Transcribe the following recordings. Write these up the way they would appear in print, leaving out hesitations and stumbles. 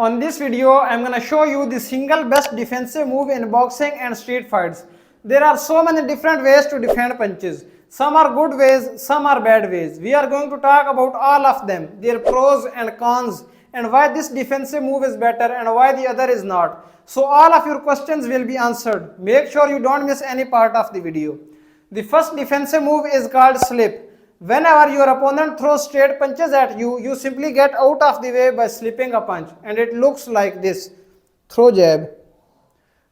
On this video, I'm gonna show you the single best defensive move in boxing and street fights. There are so many different ways to defend punches. Some are good ways, some are bad ways. We are going to talk about all of them, their pros and cons, and why this defensive move is better and why the other is not. So all of your questions will be answered. Make sure you don't miss any part of the video. The first defensive move is called slip. Whenever your opponent throws straight punches at you, you simply get out of the way by slipping a punch, and it looks like this. Throw jab.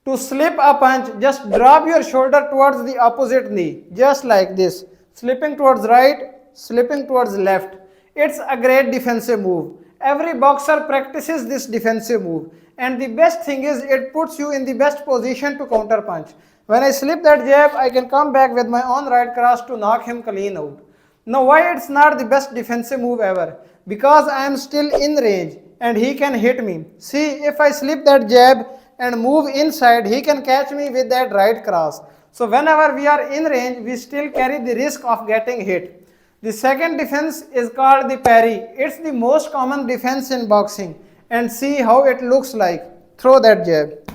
To slip a punch, just drop your shoulder towards the opposite knee, just like this. Slipping towards right, slipping towards left. It's a great defensive move. Every boxer practices this defensive move, and the best thing is it puts you in the best position to counter punch. When I slip that jab, I can come back with my own right cross to knock him clean out. Now why it's not the best defensive move ever? Because I am still in range and he can hit me. See, if I slip that jab and move inside, he can catch me with that right cross. So whenever we are in range, we still carry the risk of getting hit. The second defense is called the parry. It's the most common defense in boxing. And see how it looks like. Throw that jab.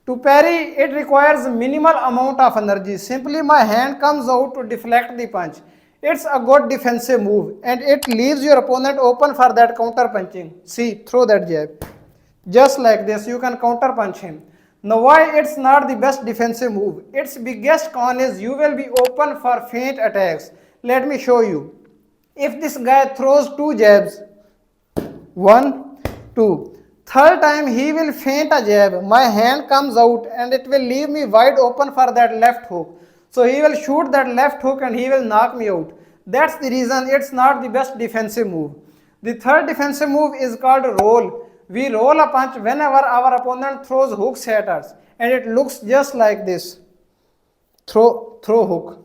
To parry, it requires minimal amount of energy. Simply my hand comes out to deflect the punch. It's a good defensive move and it leaves your opponent open for that counter punching. See, throw that jab. Just like this, you can counter punch him. Now why it's not the best defensive move? Its biggest con is you will be open for feint attacks. Let me show you. If this guy throws two jabs, 1, 2, third time he will feint a jab, my hand comes out and it will leave me wide open for that left hook. So he will shoot that left hook and he will knock me out. That's the reason it's not the best defensive move. The third defensive move is called roll. We roll a punch whenever our opponent throws hooks at us, and it looks just like this. Throw hook.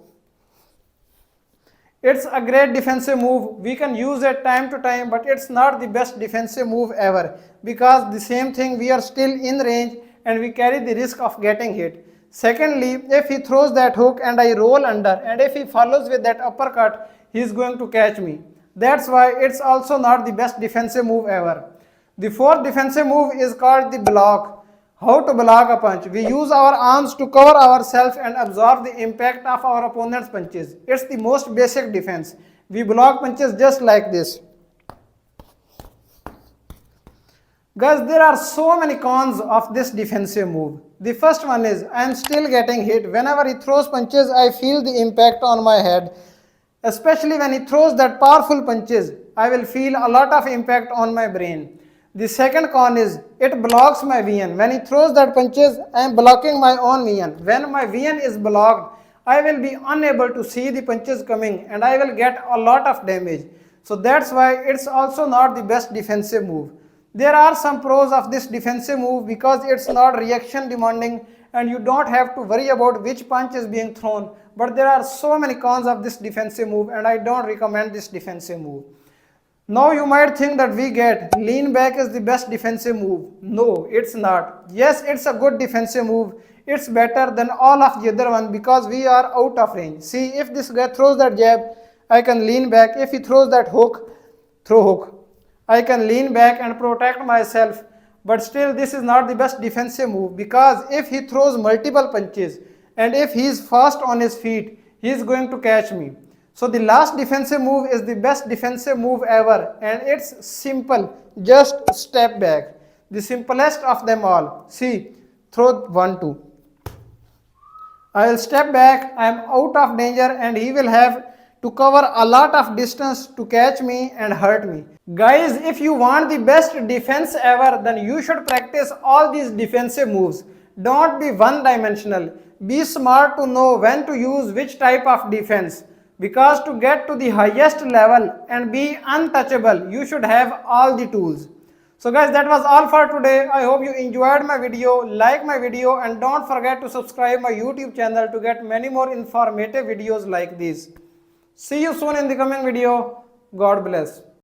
It's a great defensive move. We can use it time to time, but it's not the best defensive move ever, because the same thing, we are still in range and we carry the risk of getting hit. Secondly, if he throws that hook and I roll under, and if he follows with that uppercut, he is going to catch me. That's why it's also not the best defensive move ever. The fourth defensive move is called the block. How to block a punch? We use our arms to cover ourselves and absorb the impact of our opponent's punches. It's the most basic defense. We block punches just like this. Guys, there are so many cons of this defensive move. The first one is I am still getting hit. Whenever he throws punches, I feel the impact on my head. Especially when he throws that powerful punches, I will feel a lot of impact on my brain. The second con is it blocks my vision. When he throws that punches, I am blocking my own vision. When my vision is blocked, I will be unable to see the punches coming and I will get a lot of damage. So that's why it's also not the best defensive move. There are some pros of this defensive move because it's not reaction demanding and you don't have to worry about which punch is being thrown. But there are so many cons of this defensive move and I don't recommend this defensive move. Now you might think that we get lean back is the best defensive move. No, it's not. Yes, it's a good defensive move. It's better than all of the other one because we are out of range. See, if this guy throws that jab, I can lean back. If he throws that hook, throw hook. I can lean back and protect myself, but still this is not the best defensive move because if he throws multiple punches and if he is fast on his feet, he is going to catch me. So the last defensive move is the best defensive move ever and it's simple, just step back. The simplest of them all. See, throw 1, 2. I will step back, I am out of danger and he will have to cover a lot of distance to catch me and hurt me. Guys, if you want the best defense ever, then you should practice all these defensive moves. Don't be one-dimensional. Be smart to know when to use which type of defense. Because to get to the highest level and be untouchable, you should have all the tools. So guys, that was all for today. I hope you enjoyed my video. Like my video and don't forget to subscribe my YouTube channel to get many more informative videos like these. See you soon in the coming video. God bless.